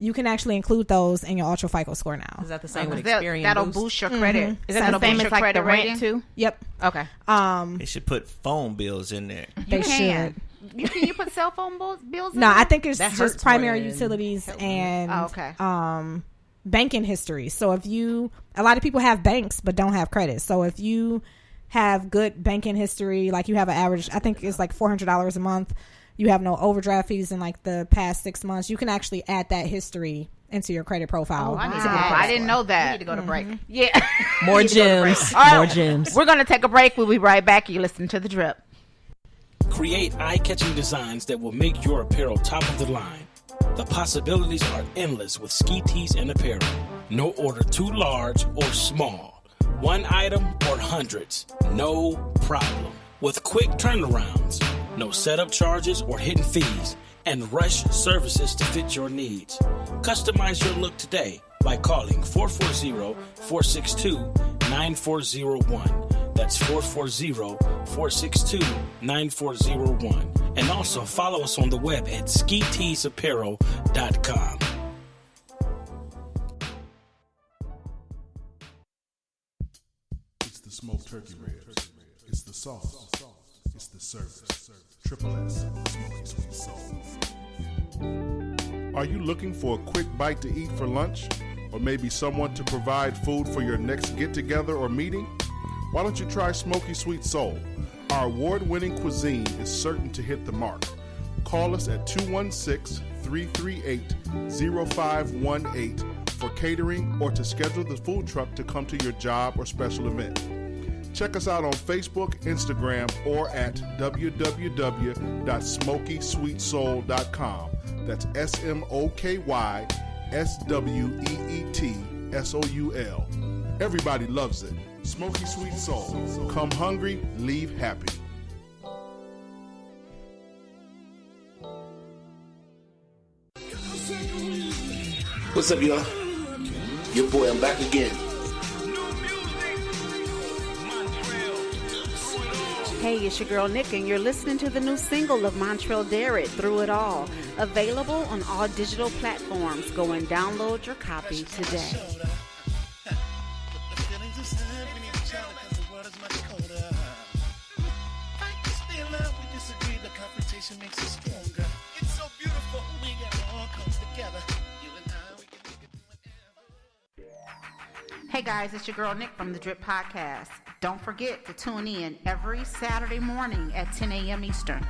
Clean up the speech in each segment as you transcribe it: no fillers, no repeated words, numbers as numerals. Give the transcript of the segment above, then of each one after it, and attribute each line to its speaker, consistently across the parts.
Speaker 1: you can actually include those in your Ultra FICO score now.
Speaker 2: Is that the same with Experian
Speaker 3: That'll boost your credit. Is that the same as like the rent too?
Speaker 1: Yep.
Speaker 3: Okay.
Speaker 4: They should put phone bills in there.
Speaker 1: They should.
Speaker 3: Can you put cell phone bills in
Speaker 1: No,
Speaker 3: there?
Speaker 1: I think it's just primary utilities and banking history. So if a lot of people have banks but don't have credit. So if you have good banking history, like you have an average, I think it's like $400 a month, you have no overdraft fees in like the past 6 months, you can actually add that history into your credit profile.
Speaker 3: I didn't know that.
Speaker 2: We need to go to break.
Speaker 3: Yeah.
Speaker 2: More gems. More gems.
Speaker 3: We're going to take a break. We'll be right back. You listen to The Drip.
Speaker 5: Create eye-catching designs that will make your apparel top of the line. The possibilities are endless with ski tees and apparel. No order too large or small. One item or hundreds. No problem. With quick turnarounds. No setup charges or hidden fees. And rush services to fit your needs. Customize your look today by calling 440-462-9401. That's 440-462-9401. And also follow us on the web at skiteesapparel.com.
Speaker 6: It's the smoked turkey ribs. It's the sauce. It's the service. Triple S, Smoky Sweet Soul. Are you looking for a quick bite to eat for lunch? Or maybe someone to provide food for your next get-together or meeting? Why don't you try Smoky Sweet Soul? Our award-winning cuisine is certain to hit the mark. Call us at 216-338-0518 for catering or to schedule the food truck to come to your job or special event. Check us out on Facebook, Instagram, or at www.smokysweetsoul.com. That's SMOKYSWEETSOUL. Everybody loves it. Smoky Sweet Soul. Come hungry, leave happy.
Speaker 7: What's up, y'all? Your boy, I'm back again.
Speaker 3: Hey, it's your girl Nick, and you're listening to the new single of Montreal Derrick, Through It All. Available on all digital platforms. Go and download your copy today. Hey guys, it's your girl Nick from the Drip Podcast. Don't forget to tune in every Saturday morning at 10 a.m. Eastern.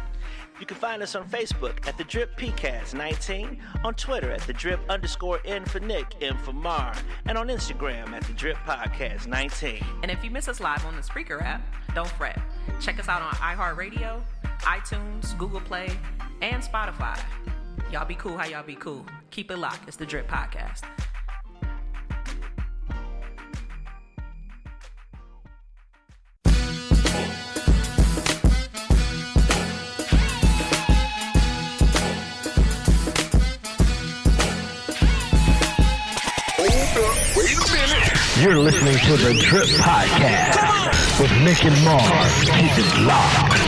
Speaker 4: You can find us on Facebook at The Drip PCast 19, on Twitter at The Drip_N for Nick, M for Mar, and on Instagram at The Drip Podcast 19.
Speaker 2: And if you miss us live on the Spreaker app, don't fret. Check us out on iHeartRadio, iTunes, Google Play, and Spotify. Y'all be cool how y'all be cool. Keep it locked. It's The Drip Podcast.
Speaker 8: You're listening to the Drip Podcast with Nick and Mars. Keep it locked.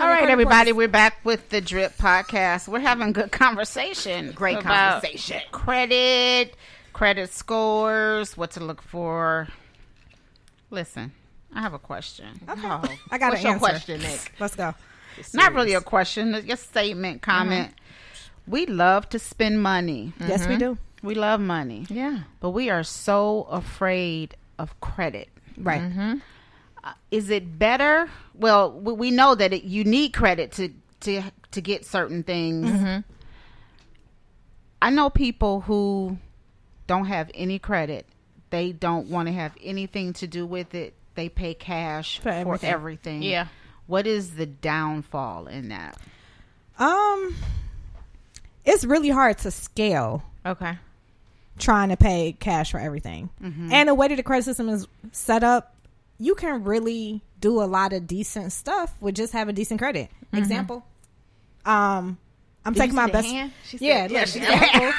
Speaker 3: All right, everybody, we're back with the Drip Podcast. We're having good conversation. Great conversation. Credit scores, what to look for. Listen, I have a question.
Speaker 1: Okay.
Speaker 3: Oh,
Speaker 1: I got
Speaker 3: What's
Speaker 1: an
Speaker 3: your
Speaker 1: answer.
Speaker 3: question, Nick?
Speaker 1: Let's go.
Speaker 3: Not really a question, it's just a statement, comment. We love to spend money.
Speaker 1: Yes, we do.
Speaker 3: We love money.
Speaker 2: Yeah.
Speaker 3: But we are so afraid of credit.
Speaker 1: Right.
Speaker 3: Is it better? Well, we know that you need credit to get certain things. I know people who don't have any credit. They don't want to have anything to do with it. They pay cash for everything.
Speaker 2: Yeah.
Speaker 3: What is the downfall in that?
Speaker 1: It's really hard to scale.
Speaker 2: Okay.
Speaker 1: Trying to pay cash for everything. And the way that the credit system is set up, you can really do a lot of decent stuff with just having decent credit. Example, I'm taking my best. Yeah, example.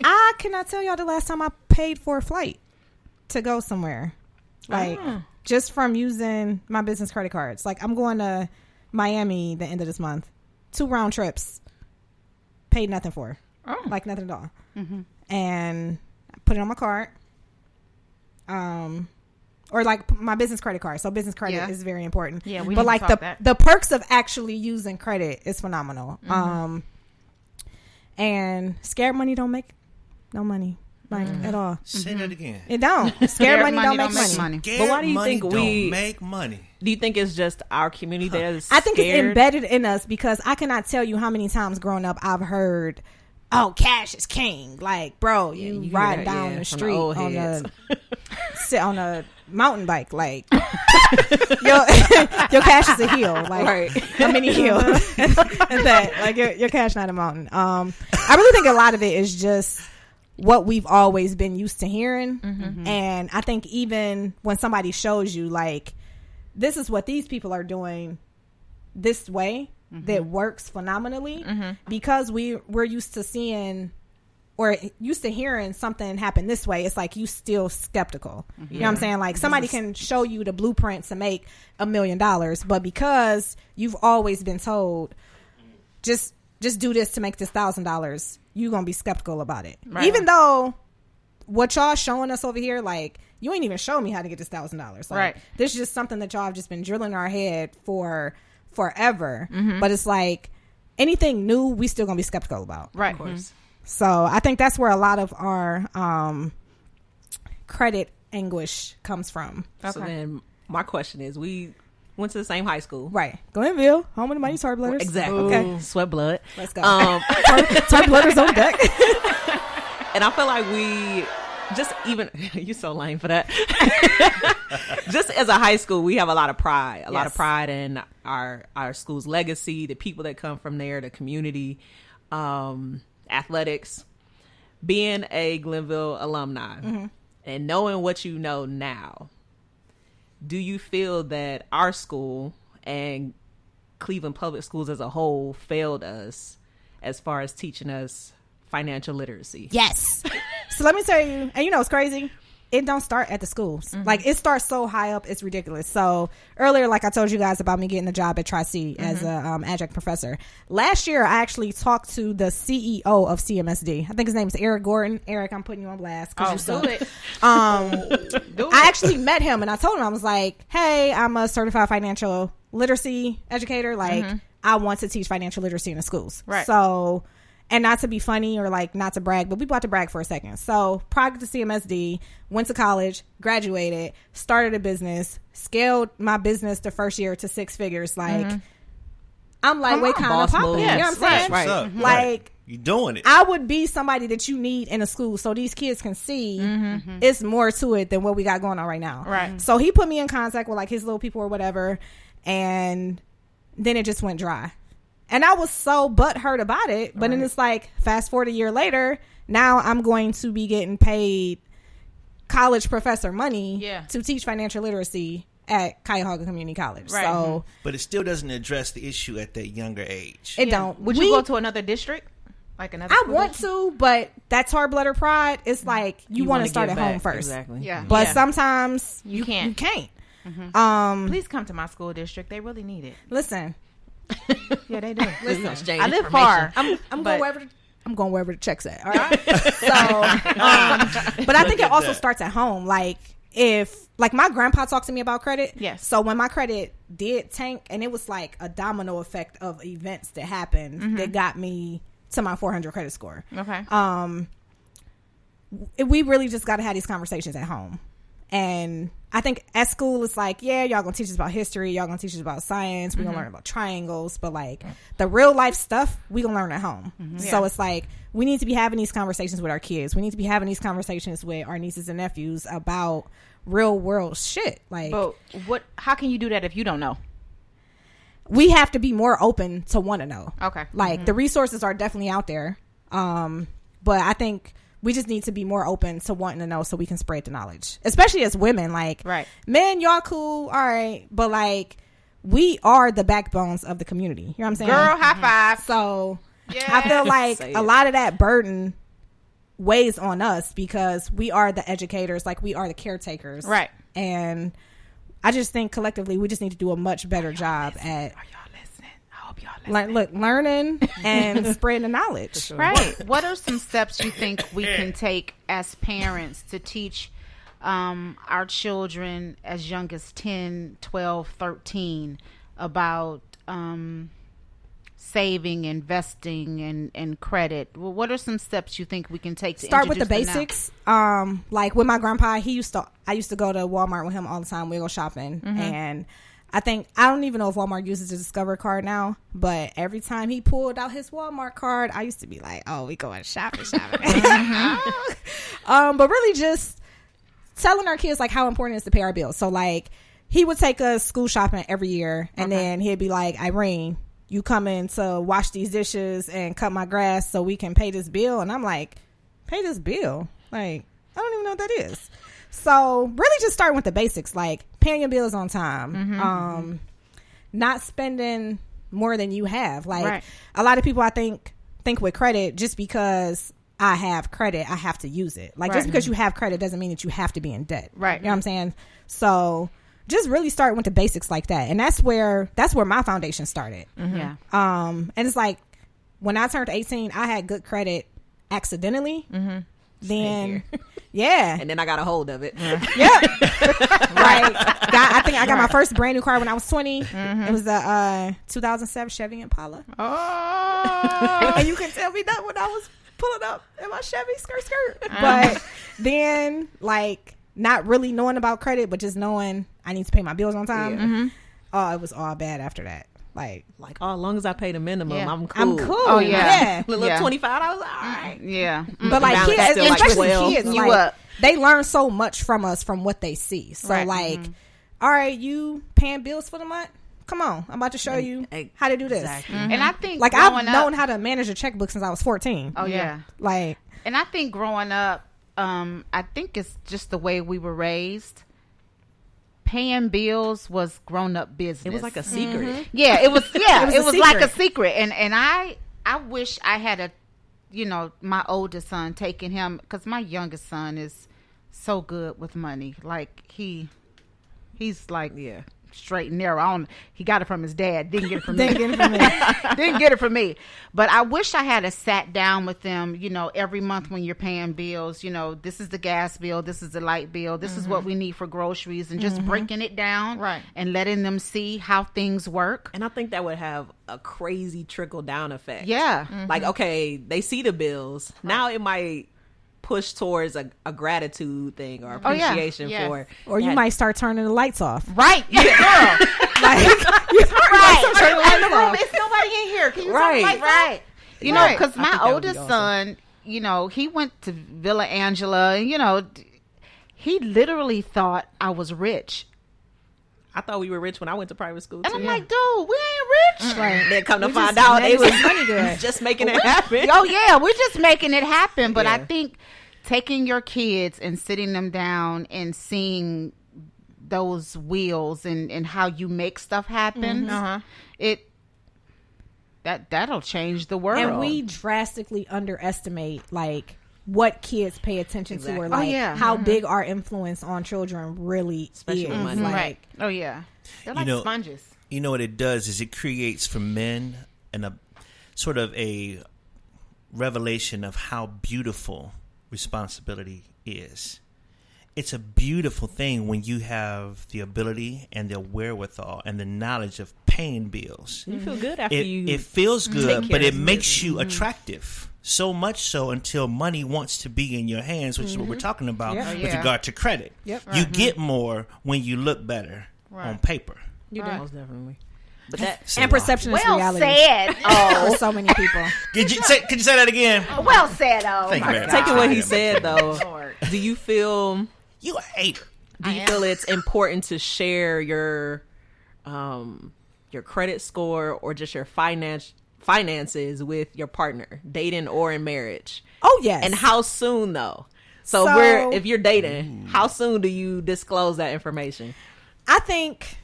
Speaker 1: I cannot tell y'all the last time I paid for a flight to go somewhere. Like just from using my business credit cards. Like I'm going to Miami the end of this month. 2 round trips. Paid nothing for. Like nothing at all. And I put it on my card. Or like my business credit card. So business credit is very important.
Speaker 3: Yeah,
Speaker 1: but like the perks of actually using credit is phenomenal. And scared money don't make no money. Like at all.
Speaker 9: Say that again.
Speaker 1: It don't. Scared money don't make money.
Speaker 2: But why do you think we
Speaker 9: make money?
Speaker 2: Do you think it's just our community that is
Speaker 1: I think
Speaker 2: scared?
Speaker 1: it's embedded in us because I cannot tell you how many times growing up I've heard, "Oh, cash is king." Like, bro, you riding down the street on a mountain bike, like your cash is a hill, like a mini hill, and that like your cash not a mountain. I really think a lot of it is just what we've always been used to hearing, and I think even when somebody shows you like this is what these people are doing this way that works phenomenally, because we're used to seeing or used to hearing something happen this way, it's like you still skeptical. You know what I'm saying? Like somebody can show you the blueprint to make $1 million, but because you've always been told just do this to make this $1,000, you're gonna be skeptical about it. Right. Even though what y'all showing us over here, like you ain't even showing me how to get this $1,000. Like, this is just something that y'all have just been drilling our head for forever. But it's like anything new, we still gonna be skeptical about.
Speaker 3: Right.
Speaker 2: Of course.
Speaker 1: So I think that's where a lot of our credit anguish comes from.
Speaker 2: Okay. So then my question is, we went to the same high school.
Speaker 1: Right. Glenville, home of the Mighty Tar Blooders.
Speaker 2: Exactly.
Speaker 1: Okay.
Speaker 2: Sweat blood.
Speaker 1: Let's go. Tar Blooders on deck.
Speaker 2: And I feel like we just even, you're so lame for that. Just as a high school, we have a lot of pride. A lot of pride in our school's legacy, the people that come from there, the community, athletics. Being a Glenville alumni and knowing what you know now, do you feel that our school and Cleveland Public Schools as a whole failed us as far as teaching us financial literacy?
Speaker 1: Yes. So let me tell you, and you know it's crazy, it don't start at the schools. Like it starts so high up, it's ridiculous. So earlier, like I told you guys about me getting a job at Tri-C as a adjunct professor. Last year, I actually talked to the CEO of CMSD. I think his name is Eric Gordon. Eric, I'm putting you on blast.
Speaker 3: Do it.
Speaker 1: I actually met him and I told him, I was like, hey, I'm a certified financial literacy educator. Like I want to teach financial literacy in the schools.
Speaker 3: Right.
Speaker 1: So, and not to be funny or like not to brag, but we about to brag for a second. So product to CMSD, went to college, graduated, started a business, scaled my business the first year to 6 figures. Like I'm lightweight kind of popping. You know what I'm saying?
Speaker 9: Right.
Speaker 1: Like
Speaker 9: you're doing it.
Speaker 1: I would be somebody that you need in a school so these kids can see it's more to it than what we got going on right now.
Speaker 3: Right.
Speaker 1: So he put me in contact with like his little people or whatever, and then it just went dry. And I was so butthurt about it. But then it's like, fast forward a year later, now I'm going to be getting paid college professor money to teach financial literacy at Cuyahoga Community College.
Speaker 3: Right.
Speaker 1: So,
Speaker 9: but it still doesn't address the issue at that younger age.
Speaker 1: it don't.
Speaker 3: Would you go to another district? Like another
Speaker 1: I
Speaker 3: school
Speaker 1: want
Speaker 3: district?
Speaker 1: to, but that tar blood or pride, it's like you want to start at home first.
Speaker 2: Exactly.
Speaker 3: Yeah.
Speaker 1: But sometimes
Speaker 3: You can't.
Speaker 1: You can't.
Speaker 3: Please come to my school district. They really need it.
Speaker 1: Listen.
Speaker 3: Yeah, they do.
Speaker 1: Listen.
Speaker 3: I live far.
Speaker 1: I'm going wherever the check's at. All right. So, but I think it also starts at home. Like if like my grandpa talked to me about credit.
Speaker 3: Yes.
Speaker 1: So when my credit did tank, and it was like a domino effect of events that happened that got me to my 400 credit score.
Speaker 3: Okay.
Speaker 1: We really just got to have these conversations at home. And I think at school it's like, yeah, y'all gonna teach us about history, y'all gonna teach us about science, we gonna learn about triangles, but like the real life stuff we gonna learn at home. So it's like we need to be having these conversations with our kids, we need to be having these conversations with our nieces and nephews about real world shit. Like,
Speaker 3: but how can you do that if you don't know?
Speaker 1: we have to be more open to want to know.
Speaker 3: Okay.
Speaker 1: Like the resources are definitely out there, but I think we just need to be more open to wanting to know so we can spread the knowledge, especially as women. Like,
Speaker 3: right,
Speaker 1: men, y'all cool, all right, but like we are the backbones of the community. You know what I'm saying?
Speaker 3: Girl, high five.
Speaker 1: So I feel like a lot of that burden weighs on us because we are the educators, like we are the caretakers,
Speaker 3: right?
Speaker 1: And I just think collectively we just need to do a much better job at.
Speaker 3: Are y'all listening?
Speaker 1: learning and spreading the knowledge.
Speaker 3: Right. What are some steps you think we can take as parents to teach our children as young as 10, 12, 13 about saving, investing, and credit? Well, what are some steps you think we can take to
Speaker 1: start with the
Speaker 3: introduce them
Speaker 1: basics? Like with my grandpa, I used to go to Walmart with him all the time. We go shopping, and I don't even know if Walmart uses the Discover card now, but every time he pulled out his Walmart card, I used to be like, "Oh, we going shopping." But really, just telling our kids like how important it is to pay our bills. So like, he would take us school shopping every year, and then he'd be like, "Irene, you coming to wash these dishes and cut my grass so we can pay this bill?" And I'm like, pay this bill? Like, I don't even know what that is. So really just starting with the basics, like paying your bills on time, not spending more than you have. Like a lot of people, I think with credit, just because I have credit, I have to use it. Like just because you have credit doesn't mean that you have to be in debt. Right. You know what I'm saying? So just really start with the basics like that. And that's where my foundation started. Yeah. And it's like when I turned 18, I had good credit accidentally. Then yeah.
Speaker 10: And then I got a hold of it.
Speaker 1: Yep. Right. I think I got my first brand new car when I was 20. It was the 2007 Chevy Impala. Oh. And you can tell me that when I was pulling up in my Chevy skirt. But then like not really knowing about credit, but just knowing I need to pay my bills on time. Oh, it was all bad after that. Like
Speaker 10: oh, as long as I pay the minimum, I'm cool.
Speaker 1: I'm cool.
Speaker 3: Oh yeah.
Speaker 10: Little $25, all right.
Speaker 3: Yeah.
Speaker 1: But like kids, especially kids,
Speaker 3: you
Speaker 1: like, they learn so much from us from what they see. So like, all right, you paying bills for the month? Come on, I'm about to show you how to do this.
Speaker 3: Exactly. And I think
Speaker 1: like I've known how to manage a checkbook since I was 14.
Speaker 3: Oh yeah.
Speaker 1: Like,
Speaker 3: and I think growing up, I think it's just the way we were raised. Paying bills was grown up business.
Speaker 10: It was like a secret.
Speaker 3: Yeah, it was. Yeah, it was like a
Speaker 1: secret.
Speaker 3: secret. And I wish I had my oldest son, taking him, because my youngest son is so good with money. Like he's like straight and narrow. He got it from his dad. Didn't get it from me. Didn't get it from me. But I wish I had sat down with them, every month when you're paying bills, this is the gas bill, this is the light bill, this is what we need for groceries, and just breaking it down and letting them see how things work.
Speaker 10: And I think that would have a crazy trickle down effect.
Speaker 3: Yeah.
Speaker 10: Like, okay, they see the bills. Now it might push towards a gratitude thing or appreciation for,
Speaker 1: or you might start turning the lights off.
Speaker 3: Right. Yeah, girl.
Speaker 1: Right.
Speaker 3: In the room, it's nobody in here. Can you turn the lights off? Because my oldest son, he went to Villa Angela, and he literally thought I was rich.
Speaker 10: I thought we were rich when I went to private school too.
Speaker 3: And I'm like, dude, we ain't rich.
Speaker 1: Right.
Speaker 10: Then come to find out they was just making it happen.
Speaker 3: Oh yeah, we're just making it happen. But I think taking your kids and sitting them down and seeing those wheels and how you make stuff happen, that'll change the world.
Speaker 1: And we drastically underestimate like what kids pay attention to, or like how big our influence on children really
Speaker 10: especially
Speaker 1: is.
Speaker 10: money.
Speaker 1: Like,
Speaker 3: oh yeah, they're like sponges.
Speaker 9: You know what it does is it creates for men a sort of a revelation of how beautiful responsibility is. It's a beautiful thing when you have the ability and the wherewithal and the knowledge of paying bills.
Speaker 10: You feel good after
Speaker 9: it feels good, but it makes you attractive. So much so until money wants to be in your hands, which is what we're talking about with regard to credit. You get more when you look better on paper.
Speaker 1: You do.
Speaker 10: Most definitely. But that
Speaker 1: and perception is reality.
Speaker 3: Said.
Speaker 1: For so many people.
Speaker 9: Could you say that again?
Speaker 3: Well said.
Speaker 10: Taking what he said though, do you feel
Speaker 9: you a hater?
Speaker 10: Do you feel it's important to share your credit score or just your finances with your partner, dating or in marriage?
Speaker 1: Oh yes.
Speaker 10: And how soon though? So if you're dating, how soon do you disclose that information?
Speaker 1: I think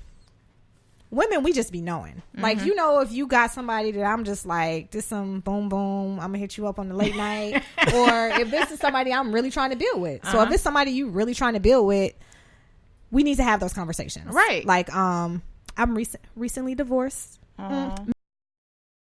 Speaker 1: women, we just be knowing. Like, if you got somebody that I'm just like, this some boom boom, I'm gonna hit you up on the late night, or if this is somebody I'm really trying to build with. So if it's somebody you really trying to build with, we need to have those conversations.
Speaker 3: Right.
Speaker 1: Like, I'm recently divorced.